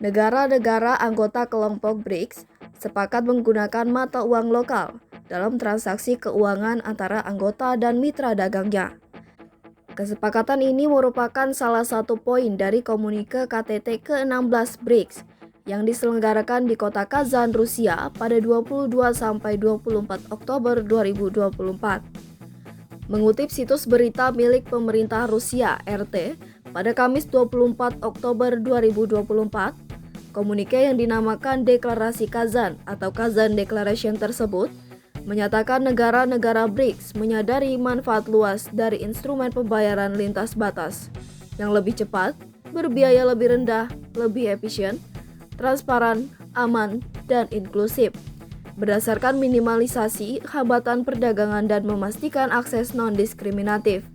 Negara-negara anggota kelompok BRICS sepakat menggunakan mata uang lokal dalam transaksi keuangan antara anggota dan mitra dagangnya. Kesepakatan ini merupakan salah satu poin dari komunike KTT ke-16 BRICS yang diselenggarakan di kota Kazan, Rusia pada 22-24 Oktober 2024. Mengutip situs berita milik pemerintah Rusia RT, pada Kamis 24 Oktober 2024, komunike yang dinamakan Deklarasi Kazan atau Kazan Declaration tersebut menyatakan negara-negara BRICS menyadari manfaat luas dari instrumen pembayaran lintas batas yang lebih cepat, berbiaya lebih rendah, lebih efisien, transparan, aman, dan inklusif, berdasarkan minimalisasi hambatan perdagangan dan memastikan akses non-diskriminatif.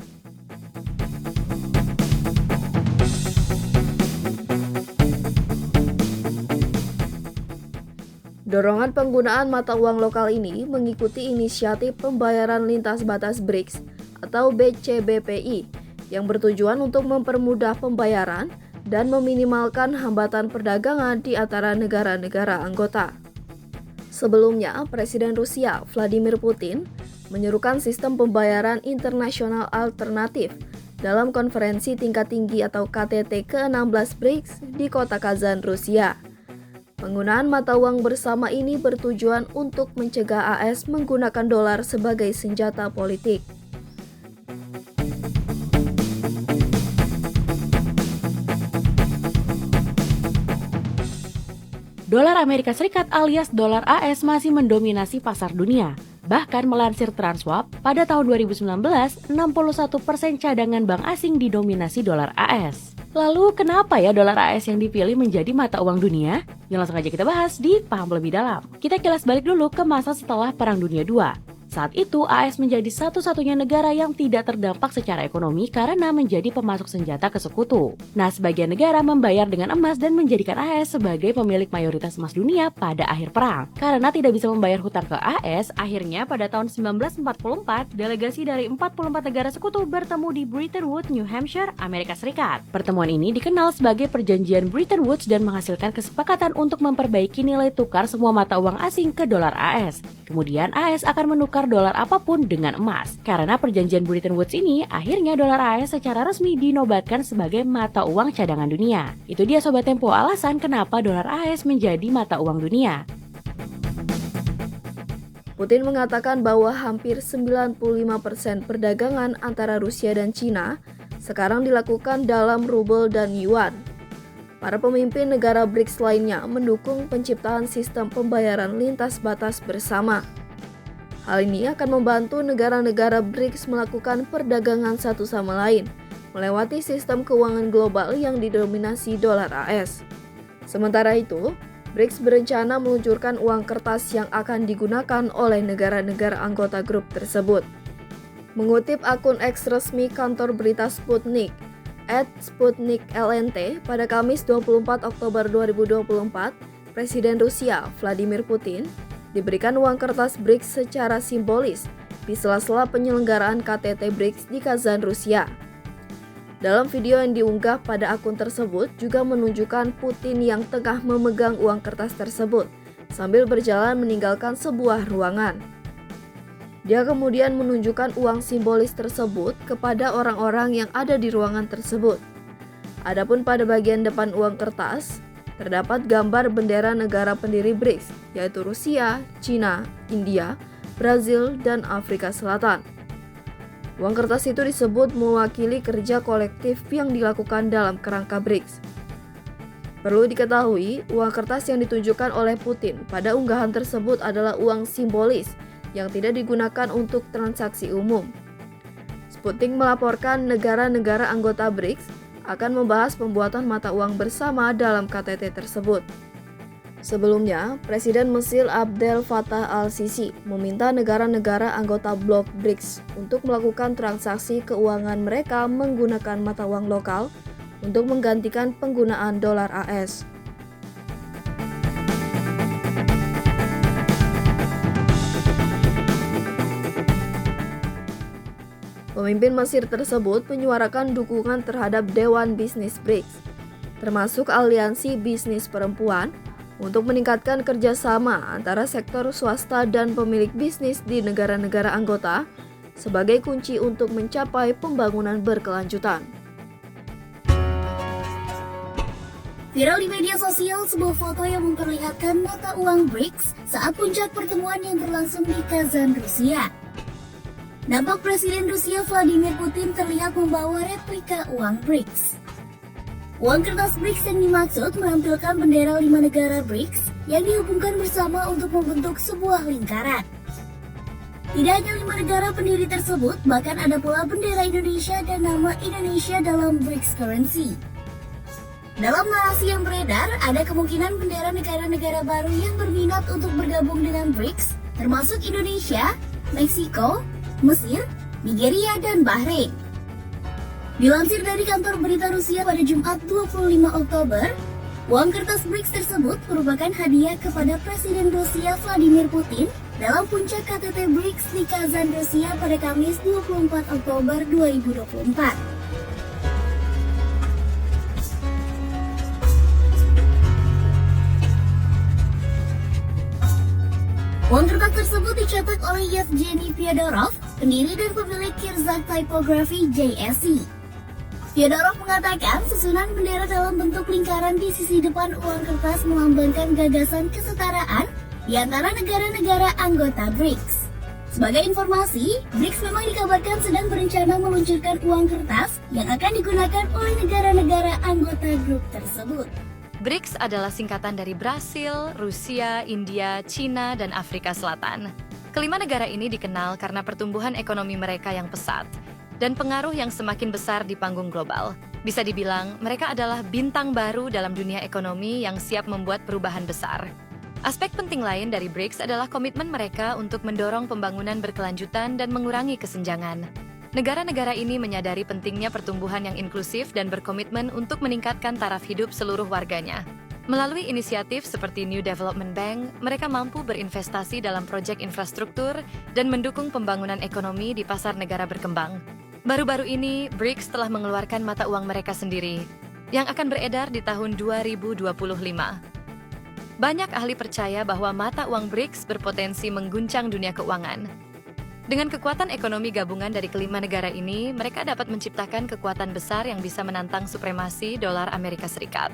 Dorongan penggunaan mata uang lokal ini mengikuti inisiatif pembayaran lintas batas BRICS atau BCBPI yang bertujuan untuk mempermudah pembayaran dan meminimalkan hambatan perdagangan di antara negara-negara anggota. Sebelumnya, Presiden Rusia Vladimir Putin menyerukan sistem pembayaran internasional alternatif dalam konferensi tingkat tinggi atau KTT ke-16 BRICS di kota Kazan, Rusia. Penggunaan mata uang bersama ini bertujuan untuk mencegah AS menggunakan dolar sebagai senjata politik. Dolar Amerika Serikat alias dolar AS masih mendominasi pasar dunia. Bahkan melansir Transwap, pada tahun 2019, 61% cadangan bank asing didominasi dolar AS. Lalu kenapa ya dolar AS yang dipilih menjadi mata uang dunia? Yang langsung aja kita bahas di Paham Lebih Dalam. Kita kilas balik dulu ke masa setelah Perang Dunia II. Saat itu, AS menjadi satu-satunya negara yang tidak terdampak secara ekonomi karena menjadi pemasok senjata ke sekutu. Nah, sebagian negara membayar dengan emas dan menjadikan AS sebagai pemilik mayoritas emas dunia pada akhir perang. Karena tidak bisa membayar hutang ke AS, akhirnya pada tahun 1944, delegasi dari 44 negara sekutu bertemu di Bretton Woods, New Hampshire, Amerika Serikat. Pertemuan ini dikenal sebagai Perjanjian Bretton Woods dan menghasilkan kesepakatan untuk memperbaiki nilai tukar semua mata uang asing ke dolar AS. Kemudian AS akan menukar dolar apapun dengan emas. Karena perjanjian Bretton Woods ini, akhirnya dolar AS secara resmi dinobatkan sebagai mata uang cadangan dunia. Itu dia Sobat Tempo alasan kenapa dolar AS menjadi mata uang dunia. Putin mengatakan bahwa hampir 95% perdagangan antara Rusia dan Cina sekarang dilakukan dalam rubel dan yuan. Para pemimpin negara BRICS lainnya mendukung penciptaan sistem pembayaran lintas batas bersama. Hal ini akan membantu negara-negara BRICS melakukan perdagangan satu sama lain, melewati sistem keuangan global yang didominasi dolar AS. Sementara itu, BRICS berencana meluncurkan uang kertas yang akan digunakan oleh negara-negara anggota grup tersebut. Mengutip akun X resmi kantor berita Sputnik, @SputnikLNT, pada Kamis 24 Oktober 2024, Presiden Rusia Vladimir Putin diberikan uang kertas BRICS secara simbolis di sela-sela penyelenggaraan KTT BRICS di Kazan, Rusia. Dalam video yang diunggah pada akun tersebut juga menunjukkan Putin yang tengah memegang uang kertas tersebut sambil berjalan meninggalkan sebuah ruangan. Dia kemudian menunjukkan uang simbolis tersebut kepada orang-orang yang ada di ruangan tersebut. Adapun pada bagian depan uang kertas, terdapat gambar bendera negara pendiri BRICS, yaitu Rusia, Cina, India, Brazil, dan Afrika Selatan. Uang kertas itu disebut mewakili kerja kolektif yang dilakukan dalam kerangka BRICS. Perlu diketahui, uang kertas yang ditunjukkan oleh Putin pada unggahan tersebut adalah uang simbolis yang tidak digunakan untuk transaksi umum. Sputnik melaporkan negara-negara anggota BRICS akan membahas pembuatan mata uang bersama dalam KTT tersebut. Sebelumnya, Presiden Mesir Abdel Fattah al-Sisi meminta negara-negara anggota blok BRICS untuk melakukan transaksi keuangan mereka menggunakan mata uang lokal untuk menggantikan penggunaan dolar AS. Pemimpin Mesir tersebut menyuarakan dukungan terhadap Dewan Bisnis BRICS. termasuk aliansi bisnis perempuan, untuk meningkatkan kerjasama antara sektor swasta dan pemilik bisnis di negara-negara anggota sebagai kunci untuk mencapai pembangunan berkelanjutan. Viral di media sosial sebuah foto yang memperlihatkan mata uang BRICS saat puncak pertemuan yang berlangsung di Kazan, Rusia. Nampak Presiden Rusia Vladimir Putin terlihat membawa replika uang BRICS. Uang kertas BRICS yang dimaksud menampilkan bendera 5 negara BRICS yang dihubungkan bersama untuk membentuk sebuah lingkaran. Tidak hanya 5 negara pendiri tersebut, bahkan ada pula bendera Indonesia dan nama Indonesia dalam BRICS currency. Dalam narasi yang beredar, ada kemungkinan bendera negara-negara baru yang berminat untuk bergabung dengan BRICS, termasuk Indonesia, Meksiko, Mesir, Nigeria, dan Bahrain. Dilansir dari kantor berita Rusia pada Jumat 25 Oktober, uang kertas BRICS tersebut merupakan hadiah kepada Presiden Rusia Vladimir Putin dalam puncak KTT BRICS di Kazan, Rusia pada Kamis 24 Oktober 2024. Uang kertas tersebut dicetak oleh Yevgeny Fyodorov, pendiri dan pemilik Kirzak Typography JSC. Fyodorov mengatakan susunan bendera dalam bentuk lingkaran di sisi depan uang kertas melambangkan gagasan kesetaraan di antara negara-negara anggota BRICS. Sebagai informasi, BRICS memang dikabarkan sedang berencana meluncurkan uang kertas yang akan digunakan oleh negara-negara anggota grup tersebut. BRICS adalah singkatan dari Brasil, Rusia, India, China, dan Afrika Selatan. Kelima negara ini dikenal karena pertumbuhan ekonomi mereka yang pesat dan pengaruh yang semakin besar di panggung global. Bisa dibilang, mereka adalah bintang baru dalam dunia ekonomi yang siap membuat perubahan besar. Aspek penting lain dari BRICS adalah komitmen mereka untuk mendorong pembangunan berkelanjutan dan mengurangi kesenjangan. Negara-negara ini menyadari pentingnya pertumbuhan yang inklusif dan berkomitmen untuk meningkatkan taraf hidup seluruh warganya. Melalui inisiatif seperti New Development Bank, mereka mampu berinvestasi dalam proyek infrastruktur dan mendukung pembangunan ekonomi di pasar negara berkembang. Baru-baru ini, BRICS telah mengeluarkan mata uang mereka sendiri, yang akan beredar di tahun 2025. Banyak ahli percaya bahwa mata uang BRICS berpotensi mengguncang dunia keuangan. Dengan kekuatan ekonomi gabungan dari kelima negara ini, mereka dapat menciptakan kekuatan besar yang bisa menantang supremasi dolar Amerika Serikat.